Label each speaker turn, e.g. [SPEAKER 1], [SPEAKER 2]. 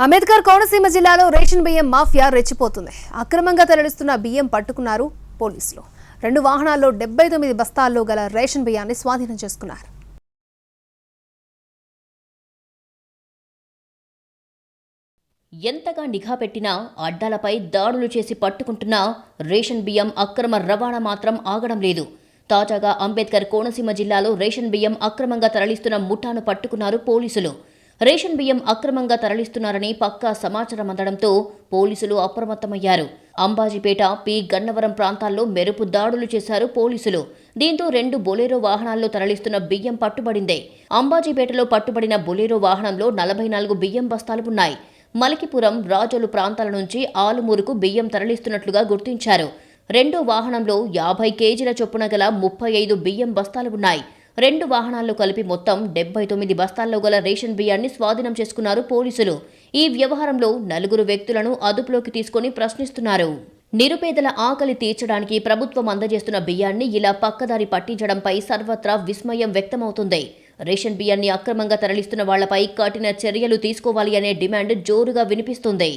[SPEAKER 1] అంబేద్కర్ కోనసీమ జిల్లాలో రేషన్ బియ్యం మాఫియా రెచ్చిపోతుంది. అక్రమంగా తరలిస్తున్న బియ్యం పట్టుకున్నారు పోలీసులు. 2 వాహనాల్లో 79 బస్తాల్లో గల రేషన్ బియ్యాన్ని స్వాధీనం చేసుకున్నారు.
[SPEAKER 2] ఎంతగా నిఘా పెట్టినా అడ్డాలపై దాడులు చేసి పట్టుకుంటున్న రేషన్ బియ్యం అక్రమ రవాణా మాత్రం ఆగడం లేదు. తాజాగా అంబేద్కర్ కోనసీమ జిల్లాలో రేషన్ బియ్యం అక్రమంగా తరలిస్తున్న ముఠాను పట్టుకున్నారు పోలీసులు. రేషన్ బియ్యం అక్రమంగా తరలిస్తున్నారని పక్కా సమాచారం అందడంతో పోలీసులు అప్రమత్తమయ్యారు. అంబాజీపేట, పి గన్నవరం ప్రాంతాల్లో మెరుపు దాడులు చేశారు పోలీసులు. దీంతో 2 బొలెరో వాహనాల్లో తరలిస్తున్న బియ్యం పట్టుబడింది. అంబాజీపేటలో పట్టుబడిన బొలెరో వాహనంలో 44 బియ్యం బస్తాలు ఉన్నాయి. మలికిపురం, రాజోలు ప్రాంతాల నుంచి ఆలుమూరుకు బియ్యం తరలిస్తున్నట్లుగా గుర్తించారు. 2 వాహనంలో 50 కేజీల చొప్పున గల 35 బియ్యం బస్తాలు ఉన్నాయి. 2 వాహనాల్లో కలిపి మొత్తం 79 బస్తాల్లో గల రేషన్ బియ్యాన్ని స్వాధీనం చేసుకున్నారు పోలీసులు. ఈ వ్యవహారంలో 4 వ్యక్తులను అదుపులోకి తీసుకుని ప్రశ్నిస్తున్నారు. నిరుపేదల ఆకలి తీర్చడానికి ప్రభుత్వం అందజేస్తున్న బియ్యాన్ని ఇలా పక్కదారి పట్టించడంపై సర్వత్రా విస్మయం వ్యక్తమవుతుంది. రేషన్ బియ్యాన్ని అక్రమంగా తరలిస్తున్న వాళ్లపై కఠిన చర్యలు తీసుకోవాలి అనే డిమాండ్ జోరుగా వినిపిస్తుంది.